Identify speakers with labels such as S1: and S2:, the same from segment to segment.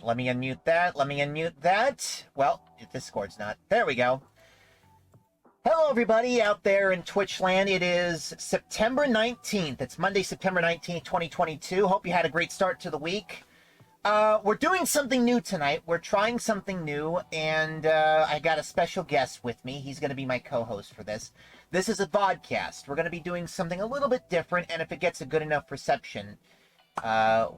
S1: let me unmute that. Let me unmute that. Well, if Discord's not. There we go. Hello, everybody out there in Twitch land. It is September 19th. It's Monday, September 19th, 2022. Hope you had a great start to the week. We're doing something new tonight. We're trying something new, and I got a special guest with me. He's going to be my co-host for this. This is a vodcast. We're going to be doing something a little bit different, and if it gets a good enough reception,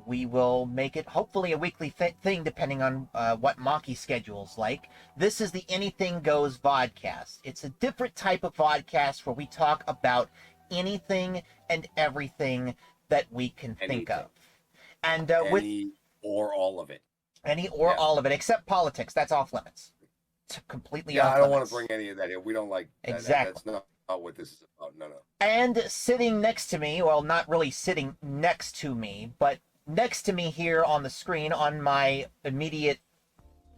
S1: we will make it hopefully a weekly thing, depending on what Mahky's schedule's like. This is the Anything Goes Vodcast. It's a different type of vodcast where we talk about anything and everything that we can think of. And
S2: or all of it.
S1: All of it, except politics. That's off limits. It's completely off limits.
S2: I don't want to bring any of that here. We don't like that.
S1: Exactly.
S2: That's not what this is about. No.
S1: And sitting next to me, well, not really sitting next to me, but next to me here on the screen, on my immediate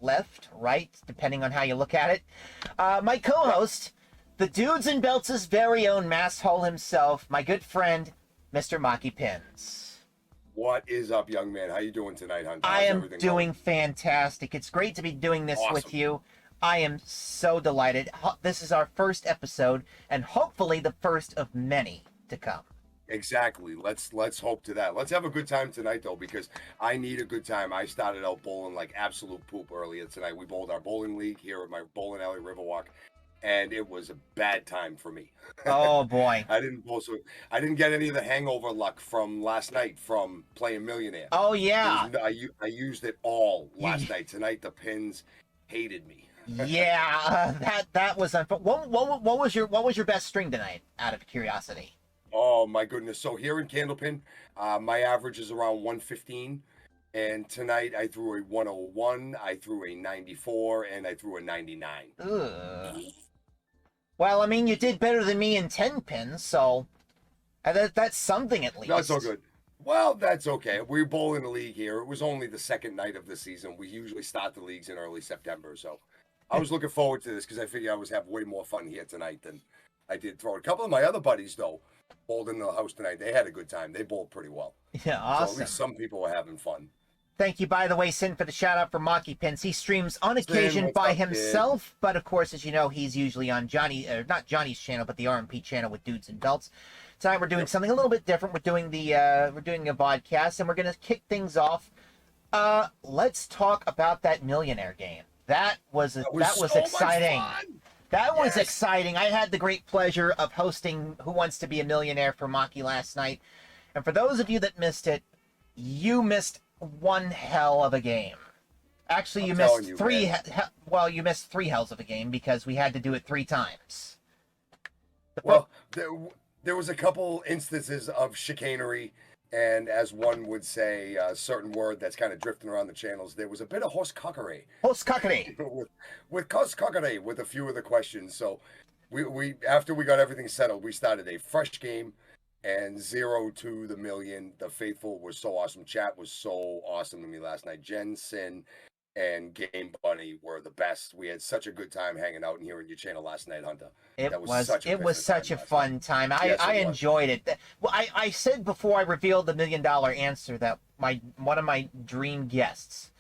S1: left, right, depending on how you look at it, my co-host, the Dudes and Belts' very own Masshole himself, my good friend, Mr. MahkyPinz.
S2: What is up, young man? How you doing tonight, Hunter?
S1: I am doing fantastic. It's great to be doing this with you. I am so delighted. This is our first episode, and hopefully the first of many to come.
S2: Exactly. Let's hope to that. Let's have a good time tonight, though, because I need a good time. I started out bowling like absolute poop earlier tonight. We bowled our bowling league here at my bowling alley Riverwalk, and it was a bad time for me.
S1: Oh boy!
S2: I didn't get any of the hangover luck from last night from playing Millionaire.
S1: Oh yeah.
S2: I used it all last night. Tonight the pins hated me.
S1: Yeah, that was unfortunate. What was your best string tonight? Out of curiosity.
S2: Oh my goodness! So here in Candlepin, my average is around 115, and tonight I threw a 101, I threw a 94, and I threw a 99.
S1: Ugh. Well, I mean, you did better than me in 10 pins, so that's something at least.
S2: Not so good. Well, that's okay. We're bowling the league here. It was only the second night of the season. We usually start the leagues in early September, so I was looking forward to this because I figured I was having way more fun here tonight than I did throwing. A couple of my other buddies, though, bowled in the house tonight. They had a good time. They bowled pretty well.
S1: Yeah, awesome.
S2: So at least some people were having fun.
S1: Thank you, by the way, Sin, for the shout-out for MahkyPinz. He streams on occasion by himself, but of course, as you know, he's usually on not Johnny's channel, but the RMP channel with Dudes and Belts. Tonight we're doing something a little bit different. We're doing a vodcast, and we're going to kick things off. Let's talk about that millionaire game. That was exciting. That was exciting. I had the great pleasure of hosting Who Wants to Be a Millionaire for Mahky last night. And for those of you that missed it, you missed one hell of a game. Actually, you missed three. You missed three hells of a game because we had to do it 3 times.
S2: Well, there was a couple instances of chicanery, and as one would say, a certain word that's kind of drifting around the channels, there was a bit of horse cockery.
S1: Horse cockery.
S2: with horse cockery with a few of the questions. So we after we got everything settled, we started a fresh game. And 0 to the million. The faithful was so awesome. Chat was so awesome to me last night. Jen, Sin, and Game Bunny were the best. We had such a good time hanging out and hearing your channel last night, Hunter.
S1: It was such a fun time. I enjoyed it. Well, I said before I revealed the $1 million answer that one of my dream guests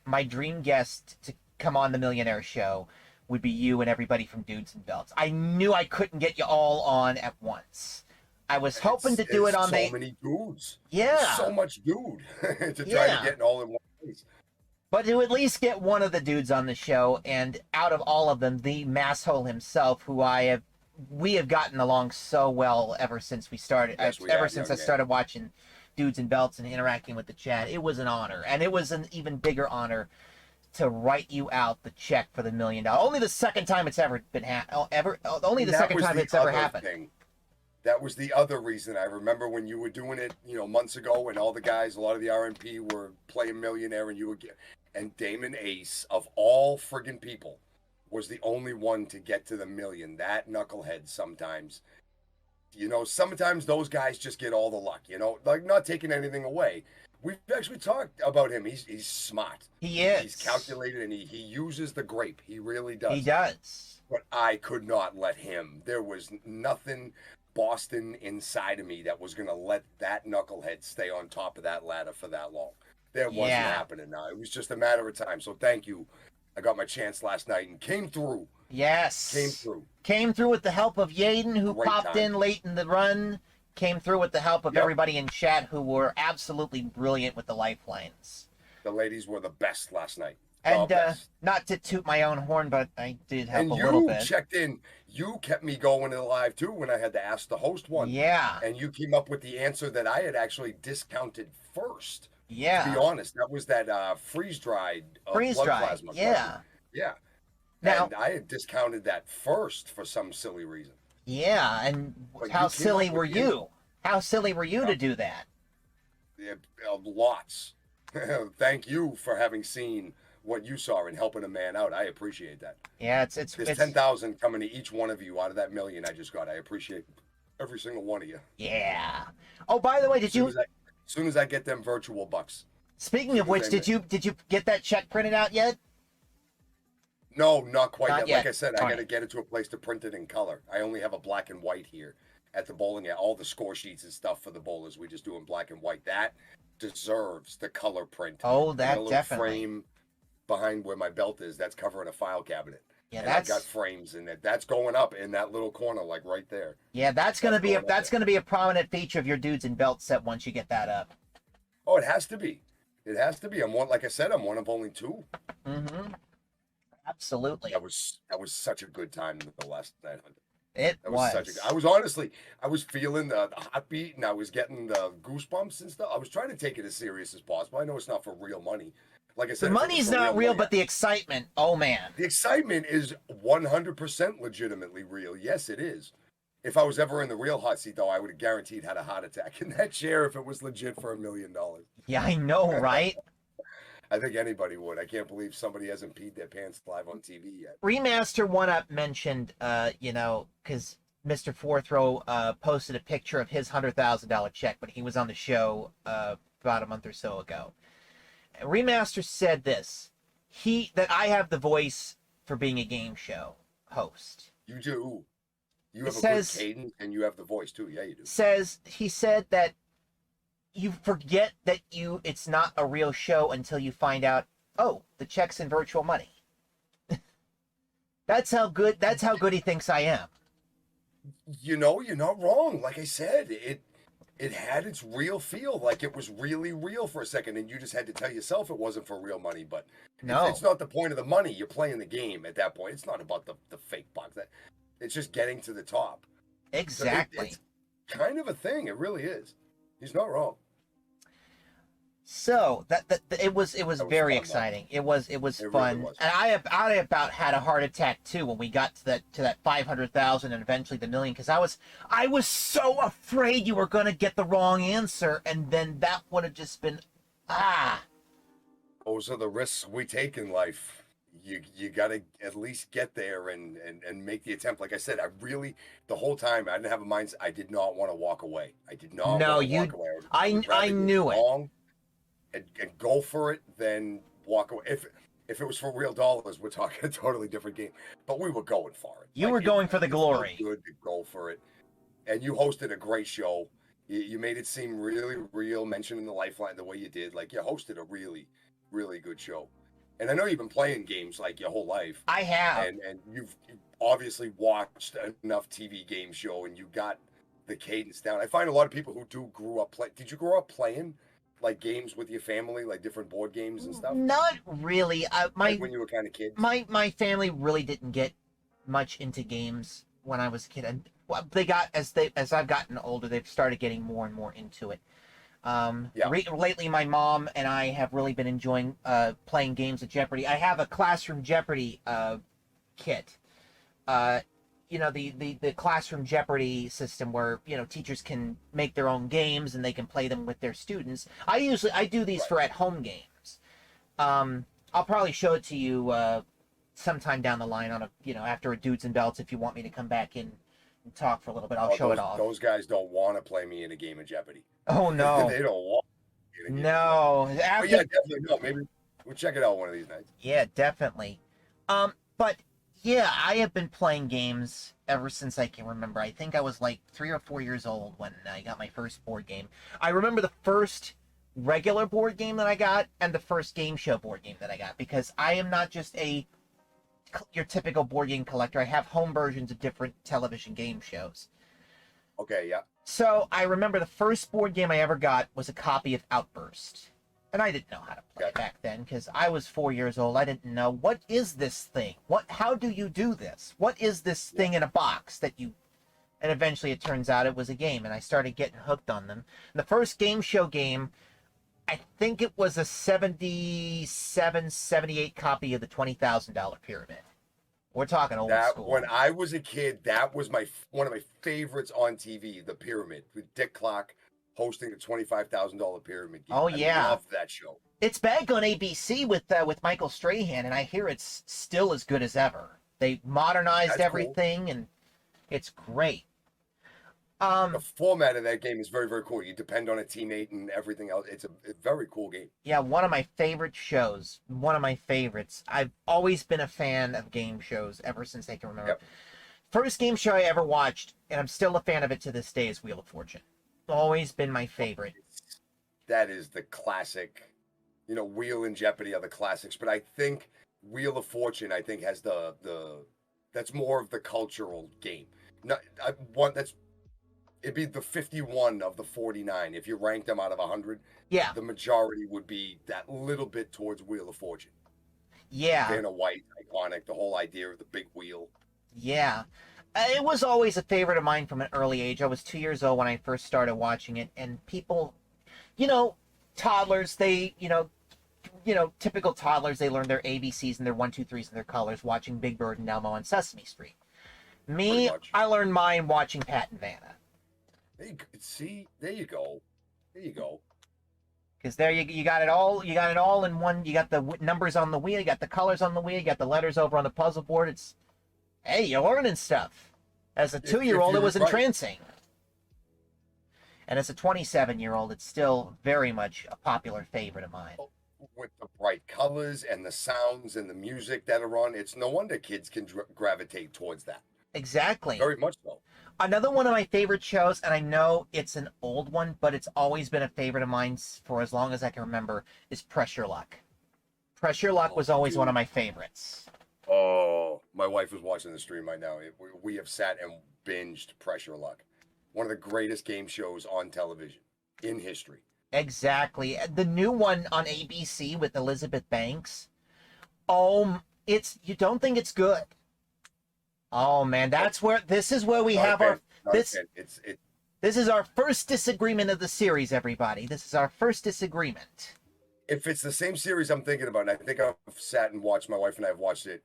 S1: to come on the Millionaire Show would be you and everybody from Dudes and Belts. I knew I couldn't get you all on at once. I was hoping to do it on
S2: so many dudes.
S1: Yeah.
S2: There's so much dude to try to get it all in one place.
S1: But to at least get one of the dudes on the show, and out of all of them, the Masshole himself, who we have gotten along so well ever since we started.
S2: Yes,
S1: since I started watching Dudes and Belts and interacting with the chat. It was an honor, and it was an even bigger honor to write you out the check for the $1 million. Only the second time it's ever been Only the second time it's ever happened.
S2: That was the other reason. I remember when you were doing it, months ago, and all the guys, a lot of the RMP were playing Millionaire, and Damon Ace, of all friggin' people, was the only one to get to the million. That knucklehead sometimes. Sometimes those guys just get all the luck, like not taking anything away. We've actually talked about him. He's smart.
S1: He is.
S2: He's calculated, and he uses the grape. He really does.
S1: He does.
S2: But I could not let him. There was nothing Boston inside of me that was going to let that knucklehead stay on top of that ladder for that long. That wasn't happening now. It was just a matter of time. So thank you. I got my chance last night and came through.
S1: Yes.
S2: Came through.
S1: Came through with the help of Yaden, who
S2: Great
S1: popped
S2: time.
S1: in late in the run. Came through with the help of
S2: Yep.
S1: everybody in chat, who were absolutely brilliant with the lifelines.
S2: The ladies were the best last night.
S1: And
S2: best.
S1: not to toot my own horn, but I did help
S2: And
S1: a little bit.
S2: you checked in. You kept me going in the live too when I had to ask the host one.
S1: Yeah.
S2: And you came up with the answer that I had actually discounted first.
S1: Yeah.
S2: To be honest, that was that freeze-dried blood plasma.
S1: Yeah.
S2: Yeah.
S1: Now,
S2: and I had discounted that first for some silly reason.
S1: Yeah, and
S2: But
S1: how
S2: you came
S1: silly
S2: up
S1: were
S2: with
S1: you? How silly were you to do that?
S2: Yeah, lots. Thank you for having seen what you saw and helping a man out. I appreciate that.
S1: Yeah,
S2: There's 10,000 coming to each one of you out of that million I just got. I appreciate every single one of you.
S1: Yeah. Oh, by the way,
S2: As soon as I get them virtual bucks.
S1: Speaking of which, did you get that check printed out yet?
S2: No, not quite
S1: Not
S2: yet.
S1: yet.
S2: Like I said,
S1: All
S2: I got to
S1: right.
S2: get it to a place to print it in color. I only have a black and white here at the bowling. All the score sheets and stuff for the bowlers, we just do in black and white. That deserves the color print.
S1: Oh,
S2: And
S1: that
S2: a little
S1: definitely.
S2: frame behind where my belt is, that's covering a file cabinet.
S1: Yeah,
S2: and
S1: that's
S2: I've got frames in it. That's going up in that little corner, like right there.
S1: yeah, that's gonna be
S2: going up there.
S1: a prominent feature of your dudes in belt set once you get that up.
S2: Oh, it has to be. It has to be. Like I said, I'm one of only two.
S1: Mm-hmm. Absolutely.
S2: That was such a good time the last night.
S1: It
S2: That
S1: was.
S2: was I was feeling the heartbeat and I was getting the goosebumps and stuff. I was trying to take it as serious as possible. I know it's not for real money. Like I said,
S1: The
S2: if it was
S1: money's
S2: for
S1: not real,
S2: money,
S1: but the excitement. Oh man.
S2: the excitement is 100% legitimately real. Yes, it is. If I was ever in the real hot seat, though, I would have guaranteed had a heart attack in that chair if it was legit for $1 million.
S1: Yeah, I know, right?
S2: I think anybody would. I can't believe somebody hasn't peed their pants live on TV yet.
S1: Remaster One Up mentioned, because Mr. Fourth Row posted a picture of his $100,000 check, but he was on the show about a month or so ago. Remaster said this: that I have the voice for being a game show host.
S2: You do. You have
S1: Says-
S2: a good cadence and you have the voice too. Yeah, you do.
S1: He said that you forget that it's not a real show until you find out, oh, the check's in virtual money. That's how good he thinks I am.
S2: You know, you're not wrong. Like I said, it had its real feel, like it was really real for a second, and you just had to tell yourself it wasn't for real money. But
S1: No.
S2: it's not the point of the money. You're playing the game at that point. It's not about the fake bucks. It's just getting to the top.
S1: Exactly.
S2: So it's kind of a thing. It really is. He's not wrong.
S1: So it was very
S2: fun,
S1: exciting. It was
S2: It
S1: fun,
S2: really was.
S1: and I about had a heart attack too when we got to that 500,000 and eventually the million, because I was so afraid you were going to get the wrong answer, and then that would have just been
S2: Those are the risks we take in life. You got to at least get there and make the attempt. Like I said, the whole time I didn't have a mindset. I did not want to walk away. I did not
S1: No,
S2: want to walk away.
S1: I
S2: would rather get
S1: knew it.
S2: wrong and go for it than walk away. If it was for real dollars, we're talking a totally different game. But we were going for it.
S1: You were going for the
S2: it felt
S1: glory.
S2: Good to go for it. And you hosted a great show. You made it seem really real, mentioning the lifeline the way you did. Like you hosted a really, really good show. And I know you've been playing games like your whole life.
S1: I have.
S2: And you've obviously watched enough TV game show and you got the cadence down. I find a lot of people who grew up play. Did you grow up playing like games with your family, like different board games and stuff?
S1: Not really.
S2: Like when you were kind of kids?
S1: My family really didn't get much into games when I was a kid, and they got as I've gotten older, they've started getting more and more into it. Lately, my mom and I have really been enjoying playing games of Jeopardy. I have a classroom Jeopardy kit. The classroom Jeopardy system where teachers can make their own games and they can play them with their students. I do these for at-home games. I'll probably show it to you sometime down the line on after a Dudes and Belts if you want me to come back in and talk for a little bit. I'll show it off.
S2: Those guys don't want to play me in a game of Jeopardy.
S1: Oh no.
S2: They don't want.
S1: No.
S2: But yeah, definitely no. Maybe we'll check it out one of these nights.
S1: Yeah, definitely. But yeah, I have been playing games ever since I can remember. I think I was like 3 or 4 years old when I got my first board game. I remember the first regular board game that I got and the first game show board game that I got, because I am not just your typical board game collector. I have home versions of different television game shows.
S2: Okay, yeah.
S1: So I remember the first board game I ever got was a copy of Outburst. And I didn't know how to play it back then because I was 4 years old. I didn't know, what is this thing? How do you do this? What is this thing in a box that you... And eventually it turns out it was a game, and I started getting hooked on them. And the first game show game, I think it was a 77, 78 copy of the $20,000 Pyramid. We're talking old school.
S2: When I was a kid, that was one of my favorites on TV, The Pyramid, with Dick Clark hosting the $25,000 Pyramid game.
S1: Oh, yeah.
S2: I love that show.
S1: It's back on ABC with Michael Strahan, and I hear it's still as good as ever. They modernized everything, and it's great.
S2: The format of that game is very, very cool. You depend on a teammate and everything else. It's a very cool game.
S1: Yeah, one of my favorite shows. One of my favorites. I've always been a fan of game shows ever since I can remember.
S2: Yep.
S1: First game show I ever watched, and I'm still a fan of it to this day, is Wheel of Fortune. Always been my favorite.
S2: That is the classic. You know, Wheel and Jeopardy are the classics, but I think Wheel of Fortune, has that's more of the cultural game. It'd be the 51 of the 49 if you ranked them out of 100.
S1: Yeah.
S2: The majority would be that little bit towards Wheel of Fortune.
S1: Yeah.
S2: Vanna White, iconic, the whole idea of the big wheel.
S1: Yeah. It was always a favorite of mine from an early age. I was 2 years old when I first started watching it, and people, toddlers, they, typical toddlers, they learn their ABCs and their 1, 2, 3s and their colors watching Big Bird and Elmo on Sesame Street. Me, I learned mine watching Pat and Vanna.
S2: There you go.
S1: Because there you got it all. You got it all in one. You got the numbers on the wheel. You got the colors on the wheel. You got the letters over on the puzzle board. Hey, you're learning stuff. As a 2-year-old, it was entrancing. And as a 27-year-old, it's still very much a popular favorite of mine.
S2: With the bright colors and the sounds and the music that are on, it's no wonder kids can gravitate towards that.
S1: Exactly.
S2: Very much so.
S1: Another one of my favorite shows, and I know it's an old one, but it's always been a favorite of mine for as long as I can remember, is Pressure Luck. Pressure Luck was always one of my favorites.
S2: Oh, my wife was watching the stream right now. We have sat and binged Pressure Luck. One of the greatest game shows on television in history.
S1: Exactly. The new one on ABC with Elizabeth Banks. Oh, you don't think it's good. Oh man, this is where we have this is our first disagreement of the series, everybody. This is our first disagreement.
S2: If it's the same series I'm thinking about, and I think I've sat and watched, my wife and I have watched it,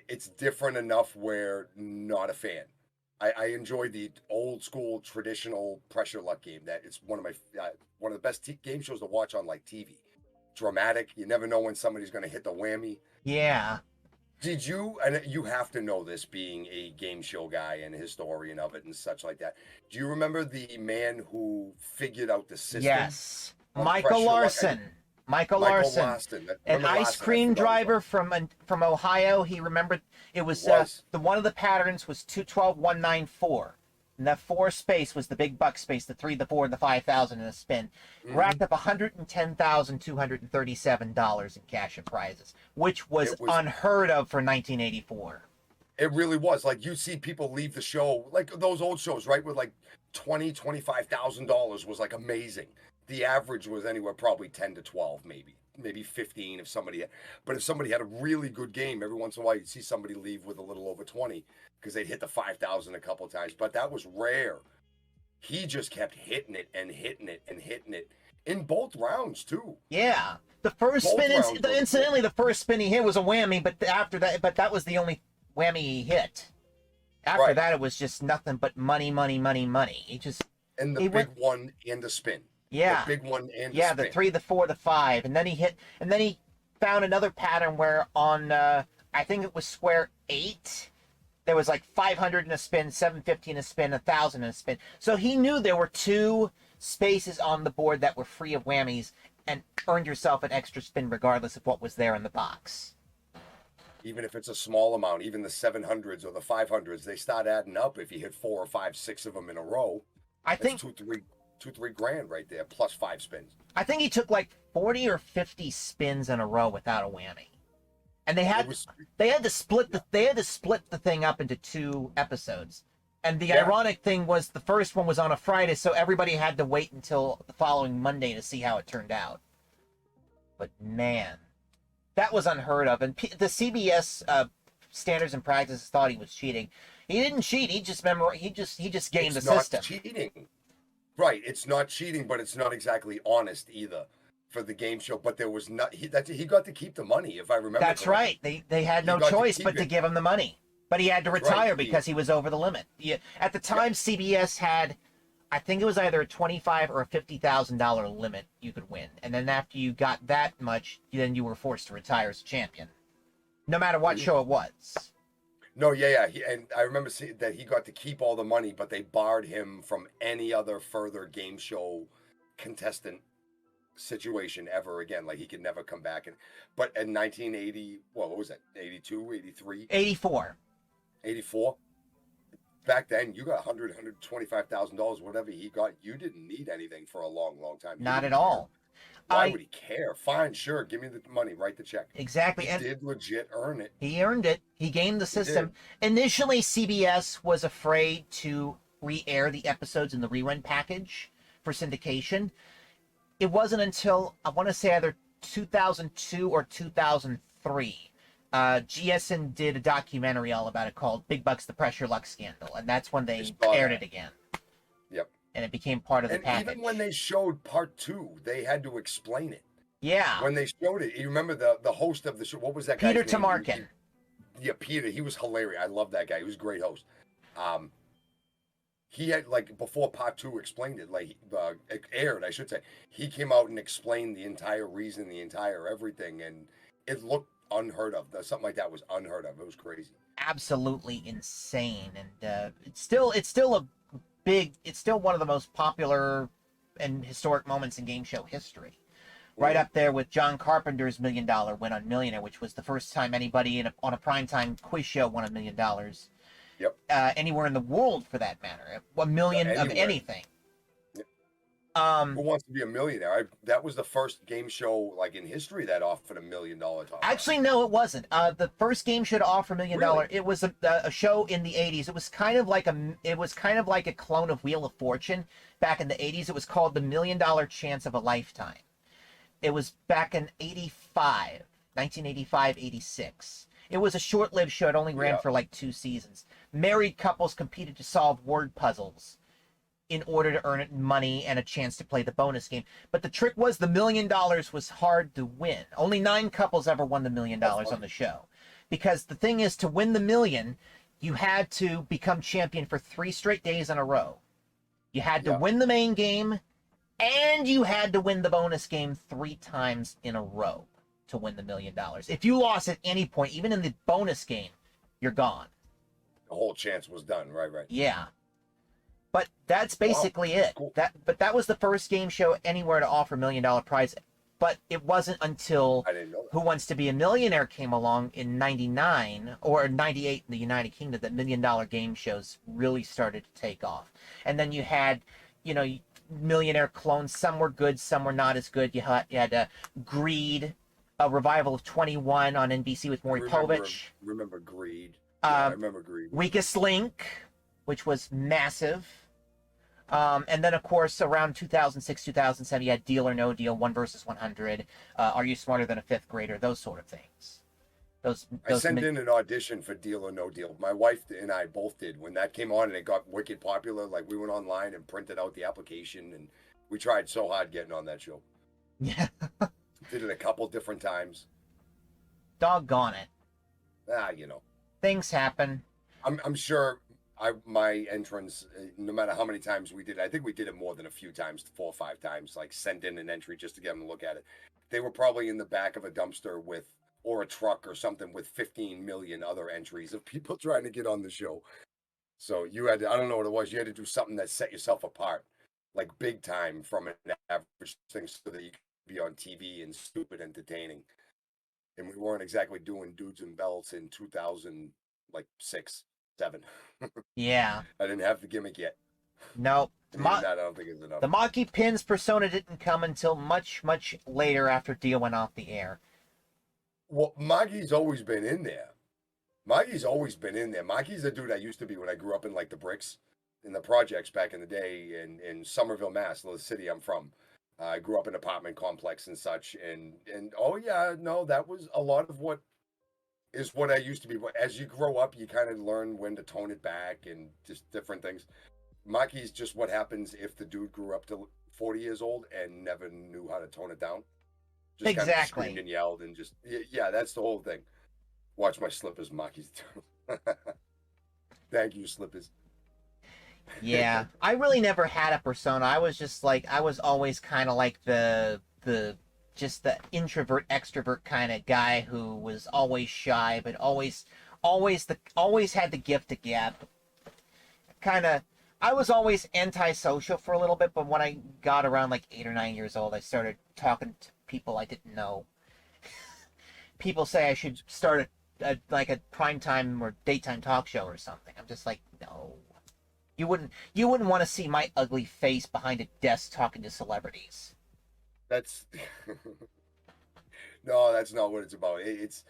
S2: it's different enough where not a fan. I enjoy the old school traditional Pressure Luck game. That it's one of the best game shows to watch on TV. Dramatic. You never know when somebody's going to hit the whammy.
S1: Yeah.
S2: Did you, and you have to know this being a game show guy and a historian of it and such like that. Do you remember the man who figured out the system?
S1: Yes. Michael Larson. Michael Larson. An ice cream driver from Ohio. He remembered it was one of the patterns was 212194. And that 4 space was the big buck space, the 3, the 4, and the 5,000 in a spin. Mm-hmm. Racked up $110,237 in cash and prizes, which was unheard of for 1984.
S2: It really was. You see people leave the show, those old shows, right? With $25,000 was amazing. The average was anywhere probably 10 to 12, maybe 15 if somebody had a really good game. Every once in a while, you'd see somebody leave with a little over 20 because they'd hit the 5,000 a couple of times, but that was rare. He just kept hitting it and hitting it and hitting it in both rounds too.
S1: Yeah, the first spin, incidentally, the first spin he hit was a whammy, but that was the only whammy he hit. After that, it was just nothing but money, money, money, money.
S2: The big one and the spin.
S1: Yeah.
S2: The big one and
S1: the spin. The 3, the 4, the 5, and then he found another pattern where on I think it was square 8. There was 500 in a spin, 750 in a spin, 1,000 in a spin. So he knew there were 2 spaces on the board that were free of whammies and earned yourself an extra spin regardless of what was there in the box.
S2: Even if it's a small amount, even the 700s or the 500s, they start adding up if you hit 4 or 5, 6 of them in a row.
S1: I think
S2: 2-3 grand right there, plus 5 spins.
S1: I think he took like 40 or 50 spins in a row without a whammy. And they had to split the thing up into 2 episodes. And the ironic thing was the first one was on a Friday, so everybody had to wait until the following Monday to see how it turned out. But man, that was unheard of. And the CBS standards and practices thought he was cheating. He didn't cheat. He just gamed the system.
S2: It's not cheating. Right, it's not cheating, but it's not exactly honest either for the game show. But there was not he got to keep the money, if I remember.
S1: That's correctly. Right. They had no choice but to give him the money. But he had to retire because he was over the limit. At the time, CBS had, I think it was either a $25,000 or a $50,000 limit you could win, and then after you got that much, then you were forced to retire as a champion, no matter what show it was.
S2: No, and I remember seeing that he got to keep all the money, but they barred him from any other further game show contestant situation ever again. Like he could never come back. But in 1980, what was that? 82, 83?
S1: 84.
S2: 84. Back then, you got $100,000, $125,000, whatever he got. You didn't need anything for a long, long time.
S1: Not at all.
S2: Why would he care? Fine, sure, give me the money, write the check.
S1: Exactly.
S2: He did legit earn it.
S1: He earned it. He gamed the system. Initially, CBS was afraid to re-air the episodes in the rerun package for syndication. It wasn't until, I want to say either 2002 or 2003, GSN did a documentary all about it called Big Bucks, the Pressure Luck Scandal, and that's when they aired it again.
S2: Yep.
S1: And it became part of the package.
S2: Even when they showed part 2, they had to explain it.
S1: Yeah.
S2: When they showed it, you remember the host of the show, what was that guy's
S1: name?
S2: Peter
S1: Tamarkin.
S2: Yeah, Peter, he was hilarious. I love that guy. He was a great host. He had, like, before part 2 explained it, like, aired, I should say, he came out and explained the entire reason, the entire everything, and it looked unheard of. Something like that was unheard of. It was crazy.
S1: Absolutely insane. And it's still one of the most popular and historic moments in game show history. Right up there with John Carpenter's $1 Million win on Millionaire, which was the first time anybody on a primetime quiz show won $1 million.
S2: Yep.
S1: Anywhere in the world, for that matter. $1 million of anything.
S2: Yep. Who Wants to Be a Millionaire? That was the first game show, like, in history that offered $1 million top.
S1: Actually, no, it wasn't. The first game show to offer $1 million.
S2: Really?
S1: It was a show in the 80s. It was kind of like a clone of Wheel of Fortune back in the 80s. It was called The $1 Million Chance of a Lifetime. It was back in 1985, 86. It was a short-lived show. It only ran for like 2 seasons. Married couples competed to solve word puzzles in order to earn money and a chance to play the bonus game. But the trick was the $1 million was hard to win. Only 9 couples ever won the $1 million on the show. Because the thing is, to win the $1 million, you had to become champion for 3 straight days in a row. You had to win the main game, and you had to win the bonus game 3 times in a row to win the $1 million. If you lost at any point, even in the bonus game, you're gone.
S2: The whole chance was done. Right.
S1: Yeah. But that's basically it.
S2: Cool.
S1: That was the first game show anywhere to offer $1 million prize. But it wasn't until Who Wants to Be a Millionaire came along in 99 or 98 in the United Kingdom that $1 million game shows really started to take off. And then you had, millionaire clones. Some were good, some were not as good. You had Greed, a revival of 21 on NBC with Maury Povich.
S2: Remember Greed. I remember Greed.
S1: Weakest Link, which was massive. And then, of course, around 2006, 2007, you had Deal or No Deal, 1 versus 100, Are You Smarter Than a Fifth Grader, those sort of things.
S2: I sent in an audition for Deal or No Deal. My wife and I both did. When that came on and it got wicked popular, like, we went online and printed out the application, and we tried so hard getting on that show.
S1: Yeah.
S2: Did it a couple different times.
S1: Doggone it.
S2: Things
S1: happen.
S2: I'm sure my entrance, no matter how many times we did it, I think we did it more than a few times, 4 or 5 times, like send in an entry just to get them to look at it. They were probably in the back of a dumpster or a truck or something with 15 million other entries of people trying to get on the show. So you had to, I don't know what it was, you had to do something that set yourself apart, like big time from an average thing so that you could be on TV and stupid entertaining. And we weren't exactly doing Dudes and Belts in 2006, 7.
S1: Yeah.
S2: I didn't have the gimmick yet.
S1: Nope.
S2: And even that I don't think is enough.
S1: The MahkyPinz persona didn't come until much, much later after Dio went off the air.
S2: Well, Mahky's always been in there. Mahky's always been in there. Mahky's the dude I used to be when I grew up in like the bricks, in the projects back in the day in Somerville, Mass, the city I'm from. I grew up in an apartment complex and such, and oh yeah, no, that was a lot of what I used to be. But as you grow up, you kind of learn when to tone it back and just different things. Mahky's just what happens if the dude grew up to 40 years old and never knew how to tone it down. Just
S1: Exactly.
S2: kind of screamed and yelled and just, yeah, that's the whole thing. Watch my slippers, Mahky's. Thank you, slippers.
S1: Yeah, I really never had a persona. I was just like, I was always kind of like the introvert extrovert kind of guy who was always shy, but always had the gift to gab. I was always antisocial for a little bit, but when I got around like 8 or 9 years old, I started talking to people I didn't know. People say I should start a primetime or daytime talk show or something. I'm just like, no. You wouldn't want to see my ugly face behind a desk talking to celebrities.
S2: That's no, that's not what it's about. It's,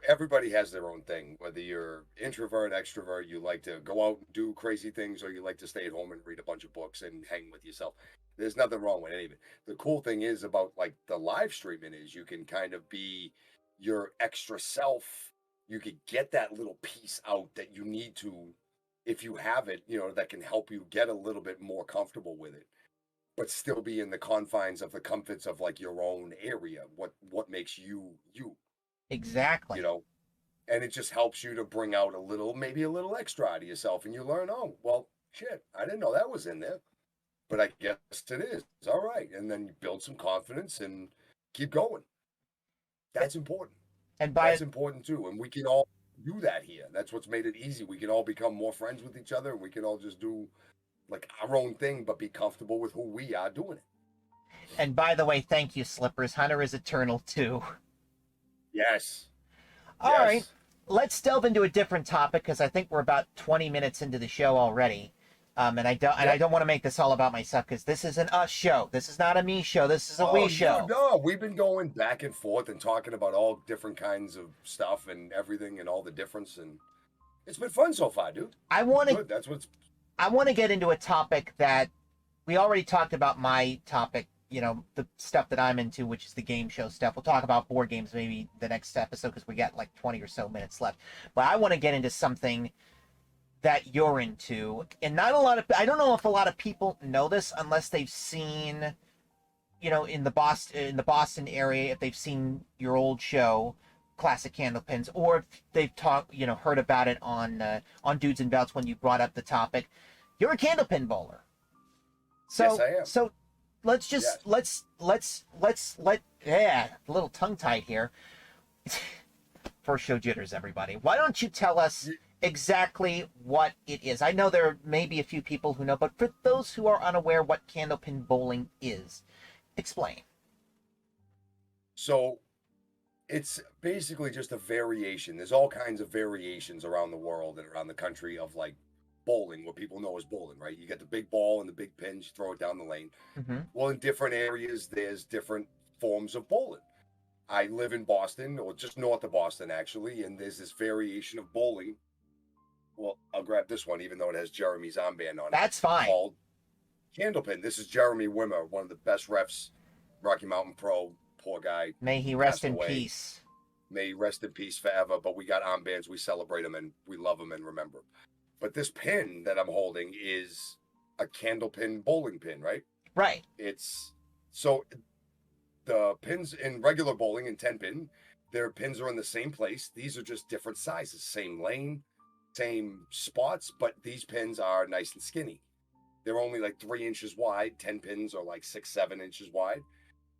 S2: everybody has their own thing. Whether you're introvert, extrovert, you like to go out and do crazy things, or you like to stay at home and read a bunch of books and hang with yourself. There's nothing wrong with any of it. The cool thing is about like the live streaming is you can kind of be your extra self. You could get that little piece out that you need to, if you have it, that can help you get a little bit more comfortable with it, but still be in the confines of the comforts of like your own area. What makes you you.
S1: Exactly.
S2: And it just helps you to bring out maybe a little extra out of yourself, and you learn, oh, well, shit, I didn't know that was in there, but I guess it is. It's all right. And then you build some confidence and keep going. That's important.
S1: And
S2: that's important too. And we can all do that here. That's what's made it easy. We can all become more friends with each other, and we can all just do like our own thing, but be comfortable with who we are doing it.
S1: And by the way, thank you, Slippers. Hunter is eternal too.
S2: Yes.
S1: All right. Let's delve into a different topic because I think we're about 20 minutes into the show already. And I don't want to make this all about myself because this is an us show. This is not a me show. This is a we show.
S2: No, we've been going back and forth and talking about all different kinds of stuff and everything and all the difference, and it's been fun so far, dude. I want
S1: to get into a topic that we already talked about. My topic, the stuff that I'm into, which is the game show stuff. We'll talk about board games maybe the next episode because we got like 20 or so minutes left. But I want to get into something that you're into, and I don't know if a lot of people know this unless they've seen, in the Boston area, if they've seen your old show, Classic Candlepins, or if they've heard about it on Dudes and Belts when you brought up the topic. You're a candlepin bowler. So,
S2: yes, I am.
S1: So let's just let a little tongue tied here. First show jitters, everybody. Why don't you tell us exactly what it is? I know there may be a few people who know, but for those who are unaware what candlepin bowling is, explain.
S2: So it's basically just a variation. There's all kinds of variations around the world and around the country of like bowling, what people know as bowling, right? You get the big ball and the big pins, you throw it down the lane. Mm-hmm. Well, in different areas, there's different forms of bowling. I live in Boston, or just north of Boston, actually, and there's this variation of bowling. Well, I'll grab this one, even though it has Jeremy's armband on it.
S1: That's fine.
S2: Called Candlepin. This is Jeremy Wimmer, one of the best refs, Rocky Mountain Pro. Poor guy.
S1: May he rest in peace.
S2: May he rest in peace forever. But we got armbands. We celebrate him, and we love him and remember him. But this pin that I'm holding is a candlepin bowling pin, right?
S1: Right.
S2: So the pins in regular bowling in 10-pin, their pins are in the same place. These are just different sizes, same lane, same spots, but these pins are nice and skinny. They're only like 3 inches wide. 10 pins are like 6-7 inches wide.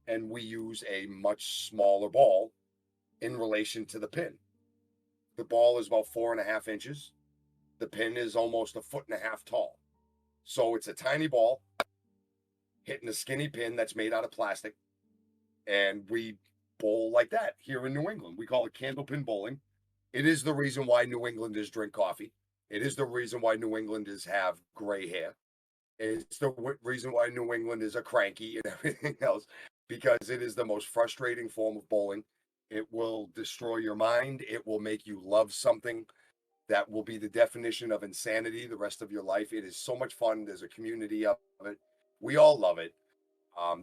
S2: And we use a much smaller ball in relation to the pin. The ball is about 4.5 inches. The pin is almost 1.5 feet tall. So it's a tiny ball hitting a skinny pin that's made out of plastic. And we bowl like that here in New England. We call it candlepin bowling. It is the reason why New Englanders drink coffee. It is the reason why New Englanders have gray hair. It's the reason why New England is a cranky and everything else, because it is the most frustrating form of bowling. It will destroy your mind. It will make you love something that will be the definition of insanity the rest of your life. It is so much fun. There's a community of it. We all love it.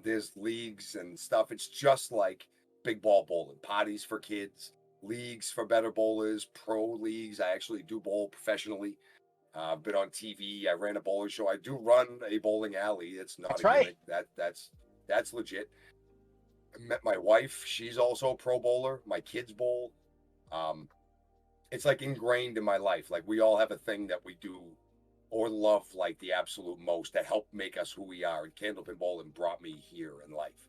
S2: There's leagues and stuff. It's just like big ball bowling, parties for kids, leagues for better bowlers, pro leagues. I actually do bowl professionally. Been on TV. I ran a bowling show. I do run a bowling alley. It's not
S1: That's
S2: a
S1: right.
S2: gimmick. That's legit. I met my wife. She's also a pro bowler. My kids bowl. Um, it's like ingrained in my life. Like we all have a thing that we do or love like the absolute most that helped make us who we are. And candlepin bowling brought me here in life.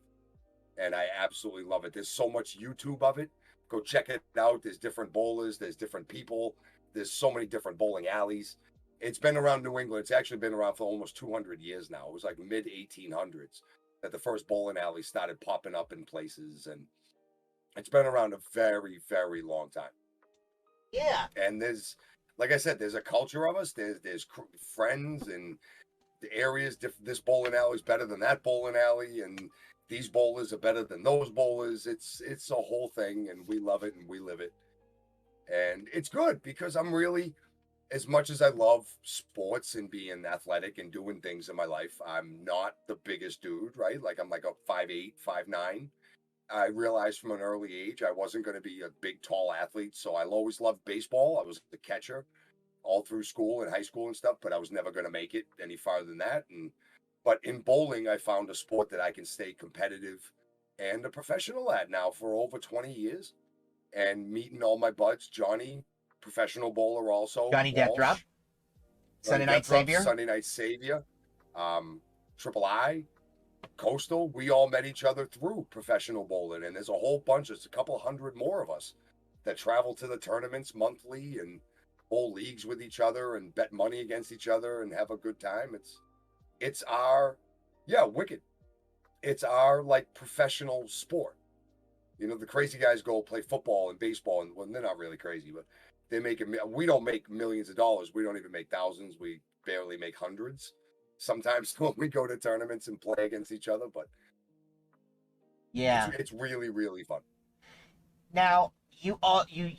S2: And I absolutely love it. There's so much YouTube of it. Go check it out. There's different bowlers. There's different people. There's so many different bowling alleys. It's been around New England. It's actually been around for almost 200 years now. It was like mid 1800s that the first bowling alley started popping up in places. And it's been around a very, very long time.
S1: Yeah.
S2: And there's, like I said, there's a culture of us. There's friends and the areas. This bowling alley is better than that bowling alley, and these bowlers are better than those bowlers. It's a whole thing, and we love it and we live it. And it's good because I'm really, as much as I love sports and being athletic and doing things in my life, I'm not the biggest dude, right? Like I'm like a 5'8", 5'9". I realized from an early age I wasn't going to be a big, tall athlete. So I always loved baseball. I was the catcher all through school and high school and stuff, but I was never going to make it any farther than that. But in bowling, I found a sport that I can stay competitive and a professional at now for over 20 years. And meeting all my buds, Johnny, professional bowler also,
S1: Johnny Death Drop, Sunday Night Savior,
S2: Sunday Night Savior, Triple I, Coastal. We all met each other through professional bowling, and there's a whole bunch. There's a couple hundred more of us that travel to the tournaments monthly and bowl leagues with each other and bet money against each other and have a good time. It's our, yeah, wicked. It's our like professional sport. You know, the crazy guys go play football and baseball, and well, they're not really crazy, but they make it. We don't make millions of dollars. We don't even make thousands. We barely make hundreds. Sometimes when we go to tournaments and play against each other, but
S1: yeah,
S2: it's really, really fun.
S1: Now you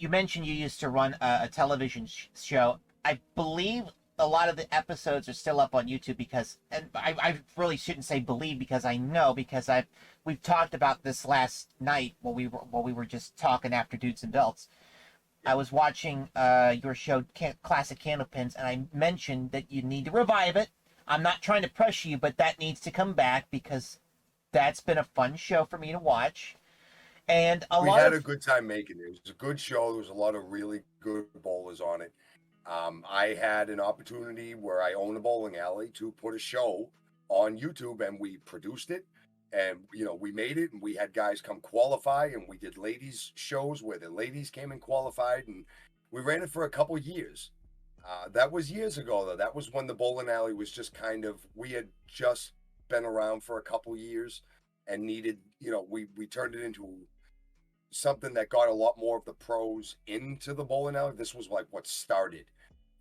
S1: mentioned you used to run a television show. I believe a lot of the episodes are still up on YouTube because, and I really shouldn't say believe because I know because we've talked about this last night while we were just talking after Dudes and Belts. I was watching your show Classic Candlepins, and I mentioned that you need to revive it. I'm not trying to pressure you, but that needs to come back because that's been a fun show for me to watch. And
S2: we had a good time making it. It was a good show. There was a lot of really good bowlers on it. I had an opportunity where I own a bowling alley to put a show on YouTube, and we produced it. And, you know, we made it, and we had guys come qualify, and we did ladies shows where the ladies came and qualified, and we ran it for a couple years. That was years ago, though. That was when the bowling alley was just kind of, we had just been around for a couple years and needed, you know, we turned it into something that got a lot more of the pros into the bowling alley. This was like what started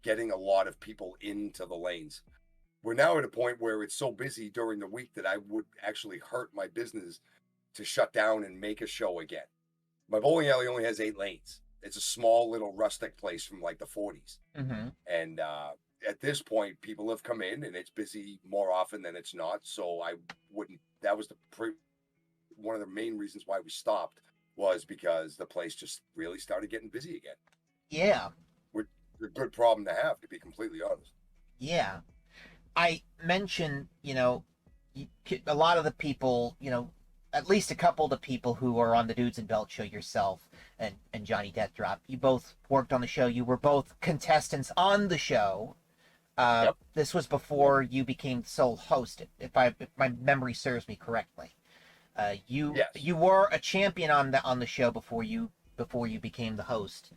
S2: getting a lot of people into the lanes. We're now at a point where it's so busy during the week that I would actually hurt my business to shut down and make a show again. My bowling alley only has 8 lanes. It's a small little rustic place from like the 40s.
S1: Mm-hmm.
S2: And at this point, people have come in and it's busy more often than it's not. So I wouldn't, that was one of the main reasons why we stopped was because the place just really started getting busy again.
S1: Yeah.
S2: Which is a good problem to have, to be completely honest.
S1: Yeah. I mentioned, you know, a lot of the people, you know, at least a couple of the people who are on the Dudes and Belt show, yourself and Johnny Death Drop, you both worked on the show. You were both contestants on the show.
S2: Yep.
S1: This was before you became sole host, if my memory serves me correctly.
S2: Yes.
S1: You were a champion on the show before you became the host.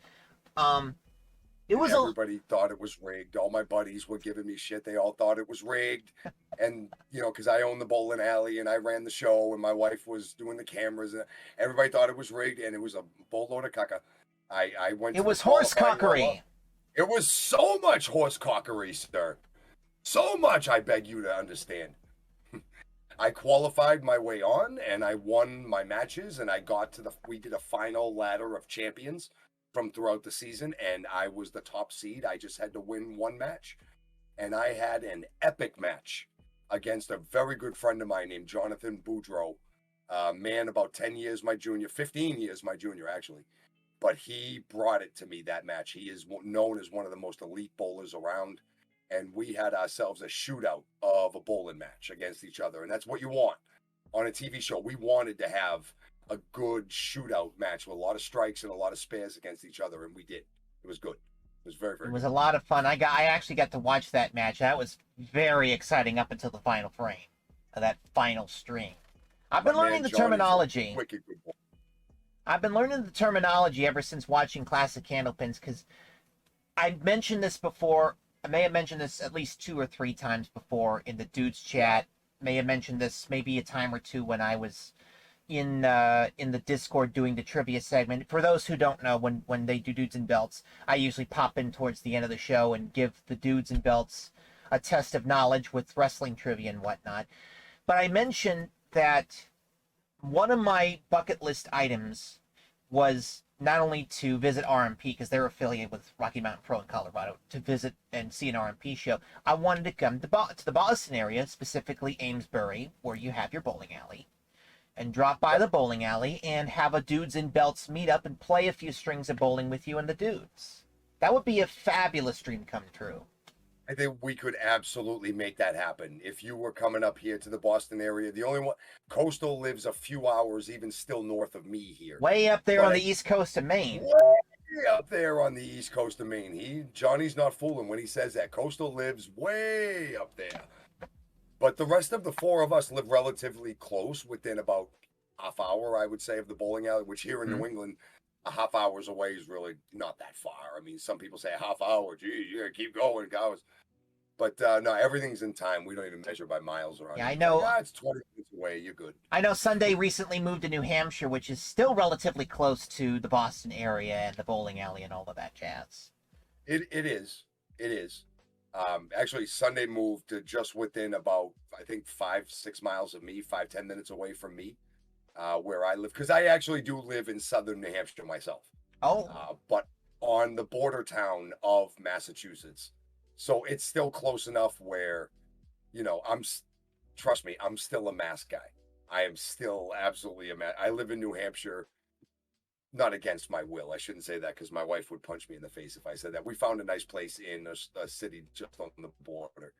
S2: Everybody thought it was rigged. All my buddies were giving me shit. They all thought it was rigged. And, you know, because I owned the bowling alley and I ran the show and my wife was doing the cameras. And everybody thought it was rigged, and it was a boatload of caca. I went.
S1: It was horse cockery.
S2: It was so much horse cockery, sir. So much, I beg you to understand. I qualified my way on, and I won my matches, and we did a final ladder of champions from throughout the season, and I was the top seed. I just had to win one match, and I had an epic match against a very good friend of mine named Jonathan Boudreau, man about 10 years my junior, 15 years my junior, actually. But he brought it to me, that match. He is known as one of the most elite bowlers around. And we had ourselves a shootout of a bowling match against each other. And that's what you want on a TV show. We wanted to have a good shootout match with a lot of strikes and a lot of spares against each other. And we did. It was good. It was very, very
S1: It was
S2: good.
S1: a lot of fun. I actually got to watch that match. That was very exciting up until the final frame of that final stream. I've been learning the terminology.
S2: Wicked good bowler.
S1: I've been learning the terminology ever since watching Classic Candlepins, because I mentioned this before. I may have mentioned this at least 2 or 3 times before in the dudes chat. May have mentioned this maybe a time or two when I was in the Discord doing the trivia segment. For those who don't know, when they do Dudes and Belts, I usually pop in towards the end of the show and give the Dudes and Belts a test of knowledge with wrestling trivia and whatnot. But I mentioned that one of my bucket list items was not only to visit RMP, because they're affiliated with Rocky Mountain Pro in Colorado, to visit and see an RMP show. I wanted to come to the Boston area, specifically Amesbury, where you have your bowling alley, and drop by the bowling alley and have a Dudes and Belts meet up and play a few strings of bowling with you and the dudes. That would be a fabulous dream come true.
S2: I think we could absolutely make that happen. If you were coming up here to the Boston area, the only one, Coastal lives a few hours, even still north of me here.
S1: Way up there on the east coast of Maine.
S2: Way up there on the east coast of Maine. Johnny's not fooling when he says that. Coastal lives way up there. But the rest of the 4 of us live relatively close, within about half hour, I would say, of the bowling alley, which here in New England, a half hours away is really not that far. I mean, some people say a half hour. Gee, yeah, keep going, guys. But no, everything's in time. We don't even measure by miles around.
S1: Yeah, I know.
S2: It's 20 minutes away. You're good.
S1: I know Sunday recently moved to New Hampshire, which is still relatively close to the Boston area and the bowling alley and all of that jazz.
S2: It is. Actually, Sunday moved to just within about, I think, 5-6 miles of me, 5-10 minutes away from me, where I live. Because I actually do live in southern New Hampshire myself.
S1: Oh.
S2: But on the border town of Massachusetts. So it's still close enough where, trust me, I'm still a Mass guy. I am still absolutely a Mass. I live in New Hampshire, not against my will. I shouldn't say that, because my wife would punch me in the face if I said that. We found a nice place in a city just on the border.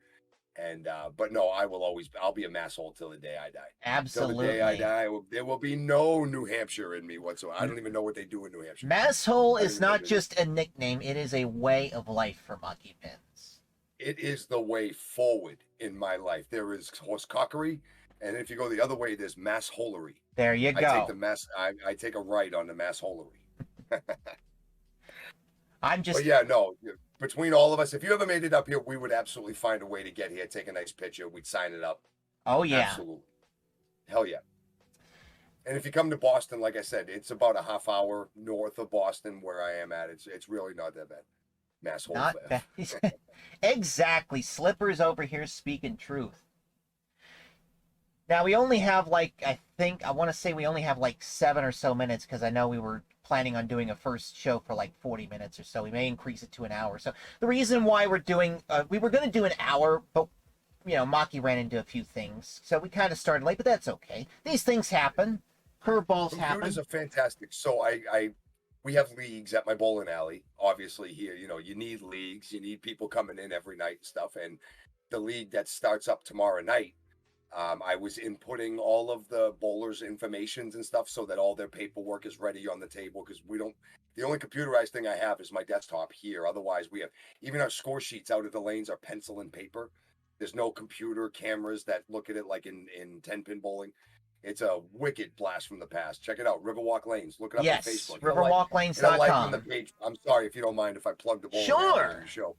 S2: And, but no, I'll be a Masshole till the day I die.
S1: Absolutely.
S2: Till the day I die, there will be no New Hampshire in me whatsoever. I don't even know what they do in New Hampshire.
S1: Masshole is not just a nickname. It is a way of life for MahkyPinz.
S2: It is the way forward in my life. There is horsecockery, and if you go the other way, there's massholery.
S1: There you go.
S2: I take a right on the massholery.
S1: But
S2: yeah, no. Between all of us, if you ever made it up here, we would absolutely find a way to get here. Take a nice picture. We'd sign it up.
S1: Oh yeah,
S2: absolutely. Hell yeah. And if you come to Boston, like I said, it's about a half hour north of Boston where I am at. It's really not that bad. Masshole.
S1: Not bad. Exactly. Slippers over here speaking truth. Now we only have I want to say we only have 7 or so minutes, because I know we were planning on doing a first show for 40 minutes or so. We may increase it to an hour. So the reason why we were going to do an hour, but Mahky ran into a few things, so we kind of started late. But that's okay. These things happen. Curveballs happen.
S2: Computers are fantastic. So we have leagues at my bowling alley. Obviously here, you need leagues. You need people coming in every night and stuff. And the league that starts up tomorrow night, I was inputting all of the bowlers' informations and stuff so that all their paperwork is ready on the table, because the only computerized thing I have is my desktop here. Otherwise, we have, even our score sheets out of the lanes are pencil and paper. There's no computer cameras that look at it like in 10-pin bowling. It's a wicked blast from the past. Check it out, Riverwalk Lanes. Look it up on Facebook.
S1: Riverwalklanes.com.
S2: I'm sorry if you don't mind if I plug the bowling
S1: Sure.
S2: show.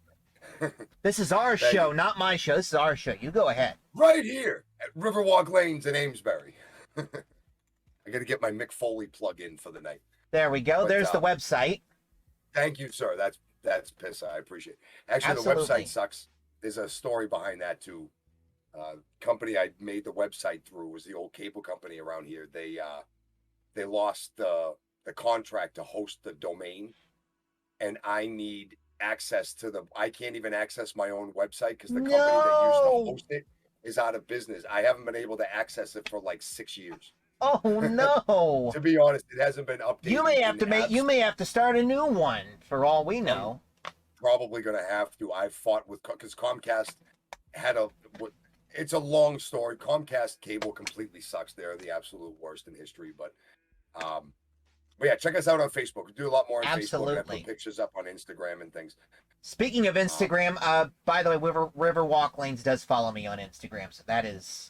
S1: This is our show, not my show. This is our show. You go ahead.
S2: Right here at Riverwalk Lanes in Amesbury. I got to get my Mick Foley plug in for the night.
S1: There we go. There's the website.
S2: Thank you, sir. That's piss. I appreciate it. Actually,
S1: Absolutely.
S2: the website sucks. there's a story behind that too. Company I made the website through was the old cable company around here. They lost the contract to host the domain, and I need access to I can't even access my own website because the company that used to host it is out of business. I haven't been able to access it for like 6 years.
S1: Oh no!
S2: To be honest, it hasn't been updated.
S1: You may have to start a new one for all we know.
S2: I'm probably gonna have to. I fought with because Comcast had it's a long story. Comcast cable completely sucks. They're the absolute worst in history. But yeah, check us out on Facebook. We do a lot more on
S1: Absolutely.
S2: Facebook. I put pictures up on Instagram and things.
S1: Speaking of Instagram, by the way, River Walk Lanes does follow me on Instagram, so that is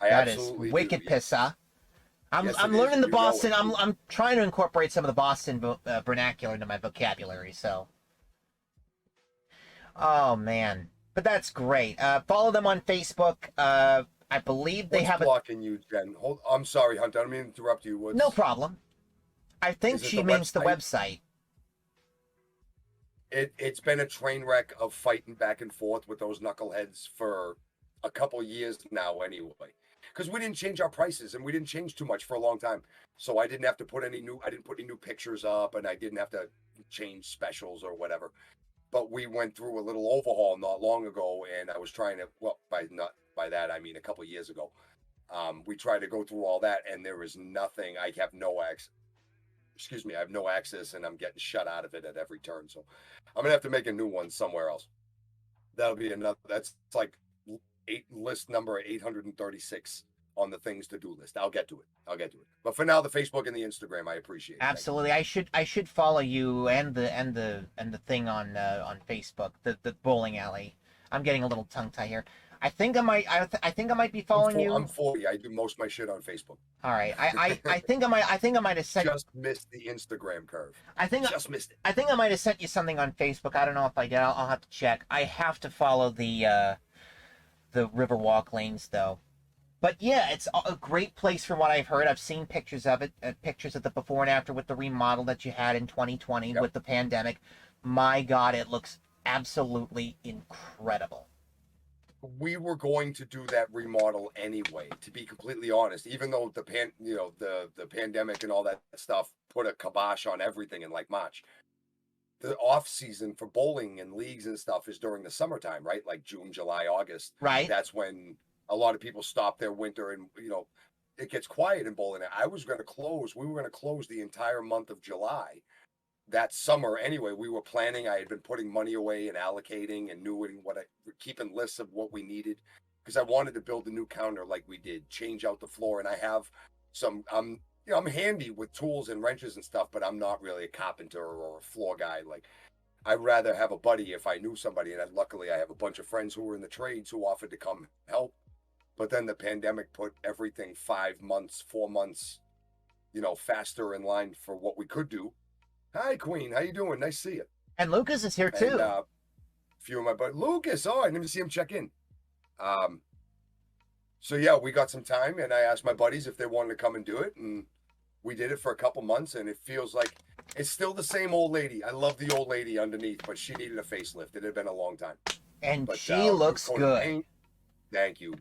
S1: wicked pissa. I'm learning the Boston. I'm trying to incorporate some of the Boston vernacular into my vocabulary. So, oh man, but that's great. Follow them on Facebook. I believe they have
S2: blocking you, Jen. I'm sorry, Hunter. I don't mean to interrupt you.
S1: No problem. I think she means the website.
S2: It's been a train wreck of fighting back and forth with those knuckleheads for a couple years now, anyway. Because we didn't change our prices and we didn't change too much for a long time. So I didn't have to put any new pictures up, and I didn't have to change specials or whatever. But we went through a little overhaul not long ago, and I was trying to, by that I mean a couple years ago. We tried to go through all that, and there is nothing. I have no access, and I'm getting shut out of it at every turn. So I'm gonna have to make a new one somewhere else. That'll be another. That's like list number 836 on the things to do list. I'll get to it. But for now, the Facebook and the Instagram, I appreciate it.
S1: Absolutely. I should follow you and the thing on Facebook, the bowling alley. I'm getting a little tongue tie here. I think I might be following you.
S2: I'm 40. I do most of my shit on Facebook.
S1: All right. I think I might have sent.
S2: Just missed the Instagram curve. Just missed it.
S1: I think I might have sent you something on Facebook. I don't know if I did. I'll have to check. I have to follow the Riverwalk Lanes though. But yeah, it's a great place from what I've heard. I've seen pictures of it, pictures of the before and after with the remodel that you had in 2020 with the pandemic. My God, it looks absolutely incredible.
S2: We were going to do that remodel anyway, to be completely honest, even though the pandemic and all that stuff put a kibosh on everything in like March. The off season for bowling and leagues and stuff is during the summertime, right? Like June, July, August.
S1: Right.
S2: That's when a lot of people stop their winter, and it gets quiet in bowling. We were going to close the entire month of July. That summer anyway. We were planning. I had been putting money away and allocating and keeping lists of what we needed, because I wanted to build a new counter like we did, change out the floor. And I have some, I'm handy with tools and wrenches and stuff, but I'm not really a carpenter or a floor guy. Like, I'd rather have a buddy if I knew somebody. And luckily I have a bunch of friends who were in the trades who offered to come help. But then the pandemic put everything 4 months, faster in line for what we could do. Hi, Queen. How you doing? Nice to see you.
S1: And Lucas is here too.
S2: And, a few of my buddies. Lucas, I didn't even see him check in. So yeah, we got some time, and I asked my buddies if they wanted to come and do it, and we did it for a couple months, and it feels like it's still the same old lady. I love the old lady underneath, but she needed a facelift. It had been a long time.
S1: And she looks good.
S2: Thank you.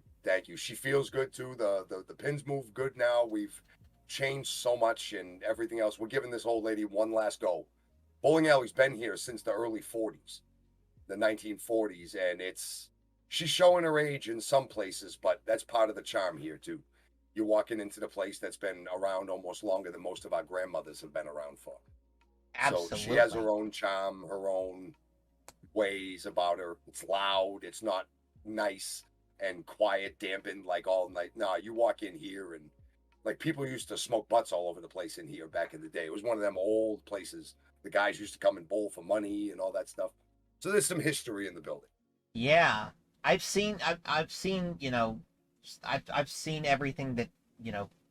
S2: She feels good too. The pins move good now. We've changed so much and everything else. We're giving this old lady one last go. Bowling alley's been here since the early 40s, the 1940s, and she's showing her age in some places, but that's part of the charm here too. You're walking into the place that's been around almost longer than most of our grandmothers have been around for.
S1: Absolutely.
S2: So she has her own charm, her own ways about her. It's loud. It's not nice and quiet, dampened like all night. No, you walk in here and like people used to smoke butts all over the place in here back in the day. It was one of them old places. The guys used to come and bowl for money and all that stuff. So there's some history in the building.
S1: Yeah, I've seen everything that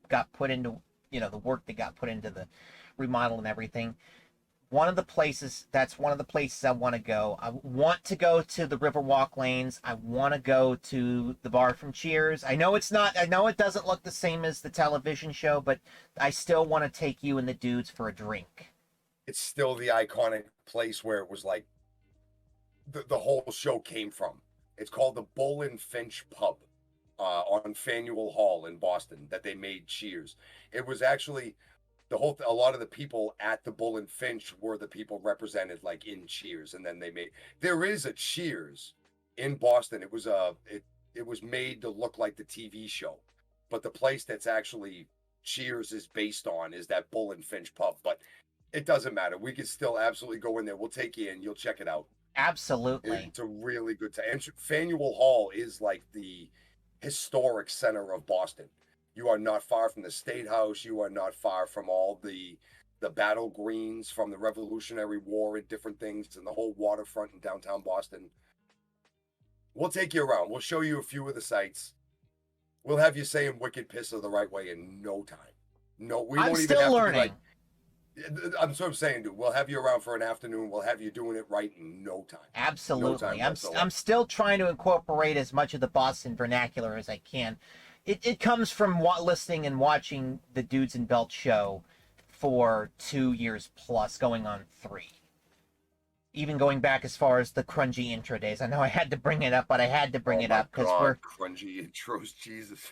S1: got put into the work that got put into the remodel and everything. That's one of the places I want to go. I want to go to the Riverwalk Lanes. I want to go to the bar from Cheers. I know it doesn't look the same as the television show, but I still want to take you and the dudes for a drink.
S2: It's still the iconic place where it was like the whole show came from. It's called the Bull and Finch Pub on Faneuil Hall in Boston that they made Cheers. It was actually a lot of the people at the Bull and Finch were the people represented like in Cheers, and then there is a Cheers in Boston. It was made to look like the TV show, but the place that's actually Cheers is based on is that Bull and Finch Pub. But it doesn't matter. We can still absolutely go in there. We'll take you in. You'll check it out.
S1: Absolutely.
S2: It's a really good time. And Faneuil Hall is like the historic center of Boston. You are not far from the State House. You are not far from all the battle greens from the Revolutionary War and different things, and the whole waterfront in downtown Boston. We'll take you around. We'll show you a few of the sites. We'll have you saying "wicked pisser" the right way in no time. No, we won't even have to be like. I'm sort of saying, dude, we'll have you around for an afternoon. We'll have you doing it right in no time.
S1: Absolutely.
S2: No time
S1: I'm still trying to incorporate as much of the Boston vernacular as I can. It comes from listening and watching the Dudes in Belt show for 2 years plus, going on 3. Even going back as far as the crungy intro days. I know I had to bring it up, but I had to bring it up because we're
S2: crungy intros, Jesus.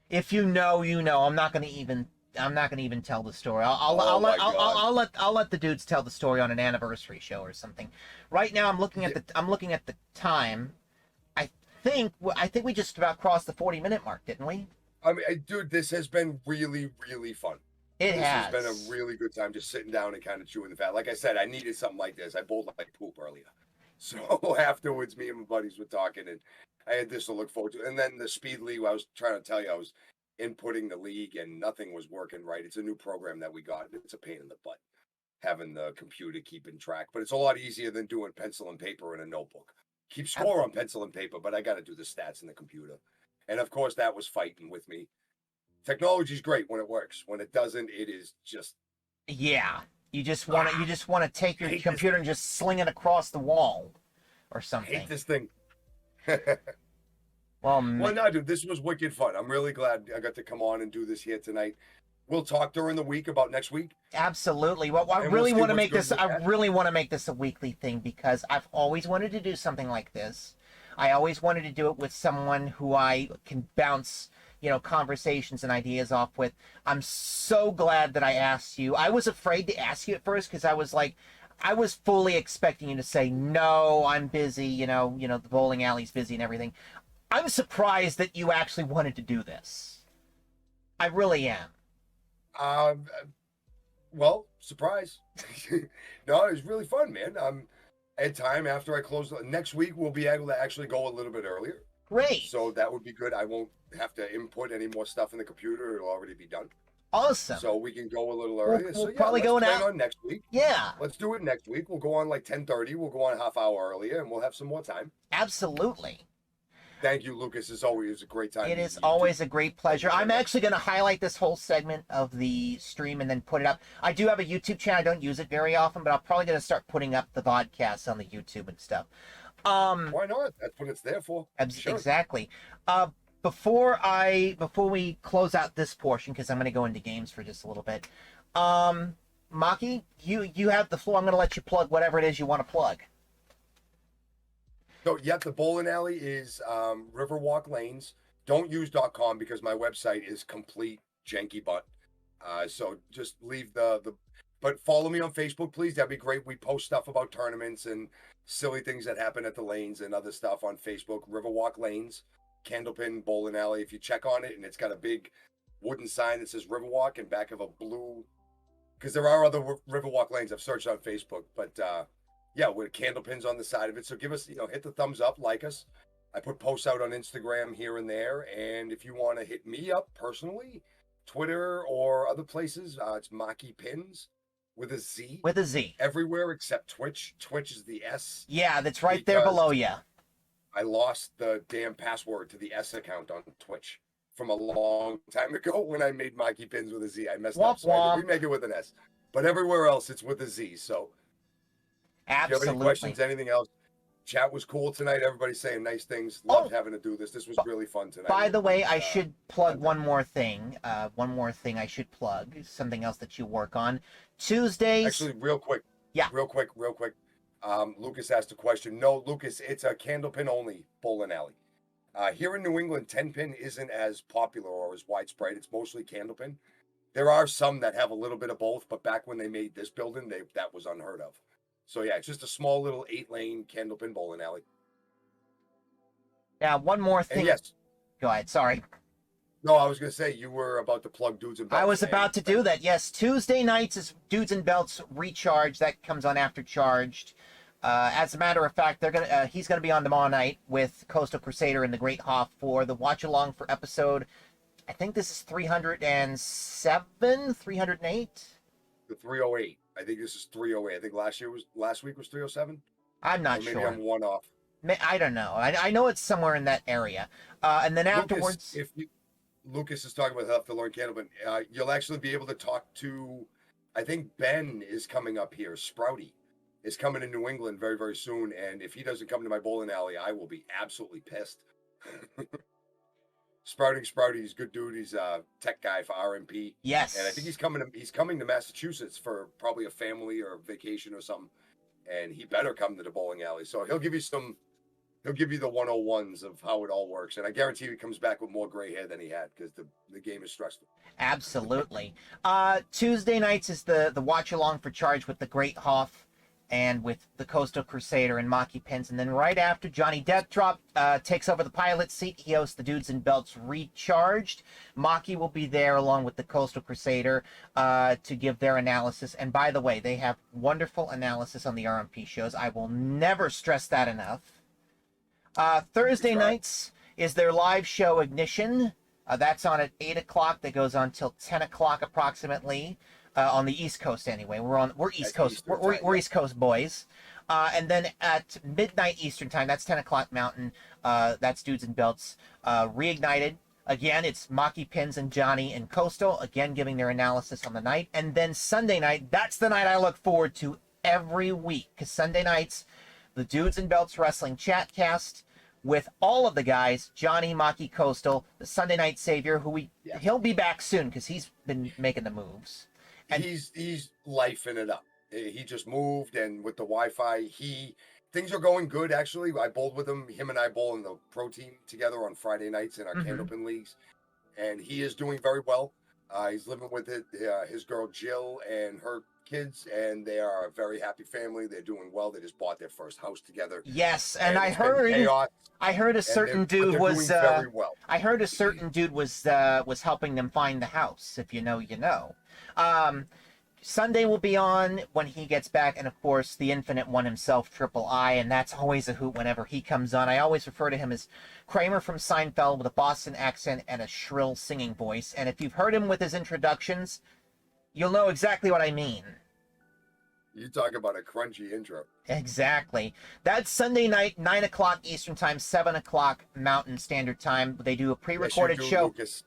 S1: If you know, you know. I'm not going to even tell the story. I'll let the dudes tell the story on an anniversary show or something. Right now, I'm looking at the time. I think we just about crossed the 40-minute mark, didn't we?
S2: I mean, dude, this has been really, really fun. This has been a really good time just sitting down and kind of chewing the fat. Like I said, I needed something like this. I bowled like poop earlier. So afterwards, me and my buddies were talking, and I had this to look forward to. And then the Speed League, I was trying to tell you, I was inputting the league, and nothing was working right. It's a new program that we got. It's a pain in the butt, having the computer keeping track. But it's a lot easier than doing pencil and paper in a notebook. Keep score on pencil and paper, but I got to do the stats in the computer. And of course, that was fighting with me. Technology's great when it works. When it doesn't, it is just
S1: you just want to take your computer and just sling it across the wall or something.
S2: I hate this thing.
S1: Well,
S2: no, dude, this was wicked fun. I'm really glad I got to come on and do this here tonight. We'll talk during the week about next week.
S1: Absolutely. Well, I really want to make this. I really want to make this a weekly thing because I've always wanted to do something like this. I always wanted to do it with someone who I can bounce, conversations and ideas off with. I'm so glad that I asked you. I was afraid to ask you at first because I was fully expecting you to say no. I'm busy. The bowling alley's busy and everything. I'm surprised that you actually wanted to do this. I really am.
S2: Well, surprise. No, it was really fun, man. At time after I close next week, we'll be able to actually go a little bit earlier.
S1: Great.
S2: So that would be good. I won't have to input any more stuff in the computer. It'll already be done.
S1: Awesome.
S2: So we can go a little earlier.
S1: We'll probably go
S2: on next week.
S1: Yeah.
S2: Let's do it next week. We'll go on like 10:30. We'll go on a half hour earlier, and we'll have some more time.
S1: Absolutely.
S2: Thank you, Lucas. It's always a great time.
S1: It is always a great pleasure. I'm actually going to highlight this whole segment of the stream and then put it up. I do have a YouTube channel. I don't use it very often, but I'm probably going to start putting up the vodcasts on the YouTube and stuff.
S2: Why not? That's what it's there for.
S1: Sure. Exactly. Before we close out this portion, because I'm going to go into games for just a little bit. Mahky, you have the floor. I'm going to let you plug whatever it is you want to plug.
S2: So, the bowling alley is Riverwalk Lanes. Don't use .com because my website is complete janky butt. So just leave but follow me on Facebook, please. That'd be great. We post stuff about tournaments and silly things that happen at the lanes and other stuff on Facebook. Riverwalk Lanes, Candlepin Bowling Alley. If you check on it, and it's got a big wooden sign that says Riverwalk and back of a blue, because there are other Riverwalk Lanes. I've searched on Facebook, but with candle pins on the side of it. So give us, hit the thumbs up, like us. I put posts out on Instagram here and there. And if you want to hit me up personally, Twitter or other places, it's MahkyPinz with a Z.
S1: With a Z.
S2: Everywhere except Twitch. Twitch is the S.
S1: Yeah, that's right there below you.
S2: I lost the damn password to the S account on Twitch from a long time ago when I made MahkyPinz with a Z. I messed up, so I had to remake it with an S. But everywhere else, it's with a Z, so...
S1: Absolutely.
S2: If you have any questions, anything else? Chat was cool tonight. Everybody's saying nice things. Loved having to do this. This was really fun tonight.
S1: By the way, I should plug one more thing. I should plug. Something else that you work on. Tuesdays.
S2: Actually, real quick.
S1: Yeah.
S2: Real quick. Lucas asked a question. No, Lucas, it's a candlepin only bowling alley. Here in New England, 10-pin isn't as popular or as widespread. It's mostly candlepin. There are some that have a little bit of both, but back when they made this building, that was unheard of. So yeah, it's just a small little 8-lane candlepin bowling alley.
S1: Now, one more thing.
S2: And yes.
S1: Go ahead. Sorry.
S2: No, I was going to say you were about to plug Dudes and Belts.
S1: I was about to do that. Yes, Tuesday nights is Dudes and Belts Recharge. That comes on after Charged. As a matter of fact, he's gonna be on tomorrow night with Coastal Crusader and the Great Hoff for the watch along for episode. I think this is 307, 308.
S2: The 308. I think this is 308. I think last week was 307.
S1: I'm not
S2: maybe
S1: sure.
S2: I'm one off.
S1: I don't know. I know it's somewhere in that area. And then afterwards,
S2: Lucas is talking about He'll Have to Learn Candlepin. You'll actually be able to talk to, I think Ben is coming up here. Sprouty is coming to New England very, very soon. And if he doesn't come to my bowling alley, I will be absolutely pissed. Sprouty, he's a good dude. He's a tech guy for RMP.
S1: Yes.
S2: And I think he's coming to Massachusetts for probably a family or a vacation or something. And he better come to the bowling alley. So he'll give you the 101s of how it all works. And I guarantee he comes back with more gray hair than he had because the game is stressful.
S1: Absolutely. Tuesday nights is the watch along for Charge with the Great Hoff and with the Coastal Crusader and MahkyPinz. And then right after, Johnny Deathdrop takes over the pilot seat. He hosts the Dudes and Belts Recharged. Mahky will be there along with the Coastal Crusader to give their analysis. And by the way, they have wonderful analysis on the RMP shows. I will never stress that enough. Thursday nights is their live show Ignition. That's on at 8 o'clock. That goes on till 10 o'clock approximately. On the East Coast anyway. We're East Coast. We're East Coast boys. And then at midnight Eastern time, that's 10 o'clock Mountain. That's Dudes and Belts Reignited. Again, it's MahkyPinz and Johnny and Coastal, again giving their analysis on the night. And then Sunday night, that's the night I look forward to every week. Because Sunday nights, the Dudes and Belts Wrestling Chatcast with all of the guys, Johnny, Mahky, Coastal, the Sunday Night Savior, he'll be back soon because he's been making the moves.
S2: And he's lifing it up. He just moved, and with the Wi-Fi, things are going good. Actually, I bowled with him. Him and I bowl in the pro team together on Friday nights in our candlepin leagues, and he is doing very well. He's living with his girl Jill and her kids, and they are a very happy family. They're doing well. They just bought their first house together.
S1: Yes, and I heard a certain dude was very well. I heard a certain dude was helping them find the house. If you know, you know. Sunday will be on when he gets back, and of course the Infinite One himself, Triple I, and that's always a hoot whenever he comes on. I always refer to him as Kramer from Seinfeld with a Boston accent and a shrill singing voice, and if you've heard him with his introductions, you'll know exactly what I mean.
S2: You talk about a crunchy intro.
S1: Exactly. That's Sunday night, 9 o'clock Eastern Time, 7 o'clock Mountain Standard Time. They do a pre-recorded show.
S2: Lucas.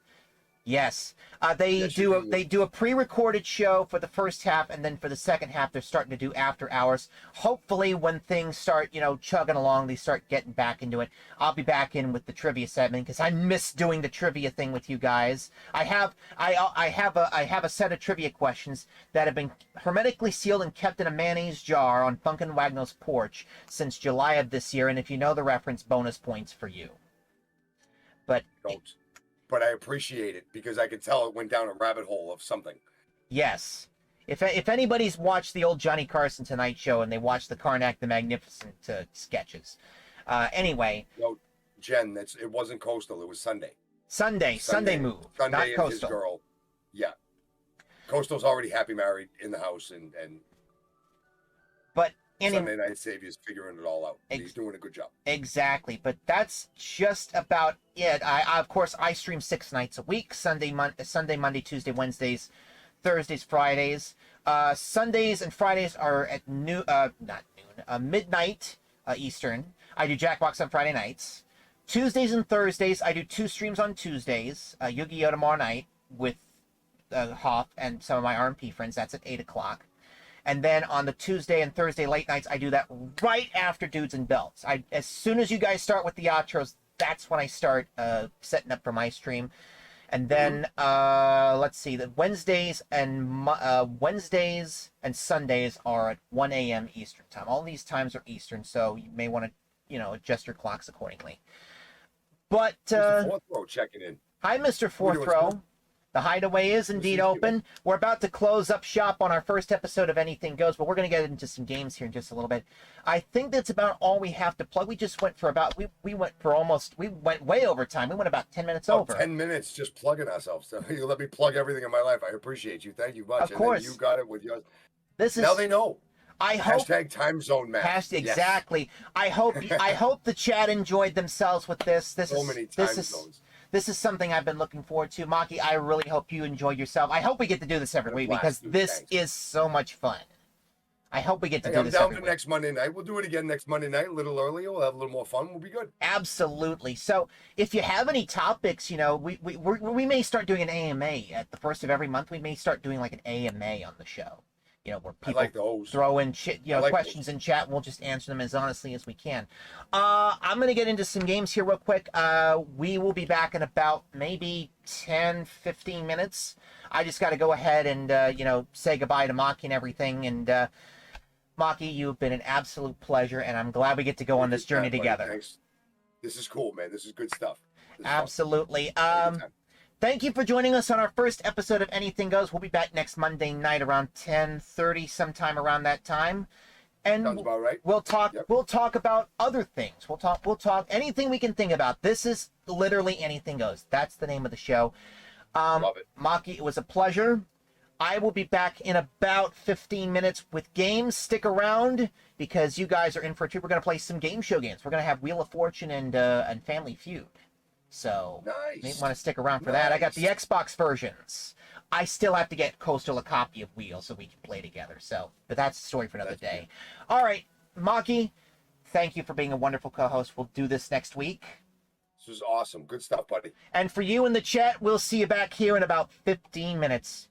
S1: Yes. They do a pre-recorded show for the first half, and then for the second half, they're starting to do after hours. Hopefully, when things start, chugging along, they start getting back into it. I'll be back in with the trivia segment because I miss doing the trivia thing with you guys. I have a set of trivia questions that have been hermetically sealed and kept in a mayonnaise jar on Funkin' Wagnall's porch since July of this year, and if you know the reference, bonus points for you. But
S2: I appreciate it because I could tell it went down a rabbit hole of something.
S1: Yes. If anybody's watched the old Johnny Carson Tonight Show and they watched the Karnak the Magnificent sketches. Anyway.
S2: No, Jen, it wasn't Coastal. It was Sunday.
S1: Sunday move.
S2: Sunday
S1: not
S2: and
S1: Coastal.
S2: His girl. Yeah. Coastal's already happy married in the house and
S1: But
S2: Sunday Night Savior's figuring it all out. He's doing a good job.
S1: Exactly, but that's just about it. Of course, I stream 6 nights a week: Sunday, Monday, Tuesday, Wednesdays, Thursdays, Fridays. Sundays and Fridays are at midnight Eastern. I do Jackbox on Friday nights. Tuesdays and Thursdays, I do 2 streams on Tuesdays. Yu-Gi-Oh! Tomorrow night with Hoff and some of my RMP friends. That's at 8 o'clock. And then on the Tuesday and Thursday late nights, I do that right after Dudes and Belts. As soon as you guys start with the outros, that's when I start setting up for my stream. And then let's see, the Wednesdays and Sundays are at 1 a.m. Eastern time. All these times are Eastern, so you may want to, adjust your clocks accordingly. But
S2: Mr. Fourth Row checking in.
S1: hi, Mr. Fourth Row. The Hideaway is indeed open. We're about to close up shop on our first episode of Anything Goes, but we're going to get into some games here in just a little bit. I think that's about all we have to plug. We just went for about, we went way over time. We went about 10 minutes over.
S2: 10 minutes just plugging ourselves. So you let me plug everything in my life. I appreciate you. Thank you much.
S1: Of course.
S2: And then you got it with yours.
S1: Now
S2: they know.
S1: I hope
S2: Hashtag time zone match.
S1: Exactly. Yes. I hope the chat enjoyed themselves with this.
S2: Many time zones.
S1: This is something I've been looking forward to. Mahky, I really hope you enjoy yourself. I hope we get to do this every week because this is so much fun. I hope we get to do this every week. I'm down for
S2: next Monday night. We'll do it again next Monday night, a little earlier. We'll have a little more fun. We'll be good.
S1: Absolutely. So if you have any topics, we may start doing an AMA at the first of every month. We may start doing like an AMA on the show. Where people throw in questions in chat, and we'll just answer them as honestly as we can. I'm going to get into some games here real quick. We will be back in about maybe 10, 15 minutes. I just got to go ahead and, say goodbye to Mahky and everything. And Mahky, you've been an absolute pleasure, and I'm glad we get to go on this journey together.
S2: Thanks. This is cool, man. This is good stuff.
S1: Absolutely. Thank you for joining us on our first episode of Anything Goes. We'll be back next Monday night around 10:30, sometime around that time. And
S2: sounds about right.
S1: We'll talk. Yep. We'll talk about other things. We'll talk anything we can think about. This is literally Anything Goes. That's the name of the show.
S2: Love it.
S1: Mahky, it was a pleasure. I will be back in about 15 minutes with games. Stick around because you guys are in for a treat. We're going to play some game show games. We're going to have Wheel of Fortune and Family Feud. So, you may want to stick around for that. I got the Xbox versions. I still have to get Coastal a copy of Wheel so we can play together. So, but that's a story for another day. Good. All right, Mahky, thank you for being a wonderful co-host. We'll do this next week.
S2: This was awesome. Good stuff, buddy.
S1: And for you in the chat, we'll see you back here in about 15 minutes.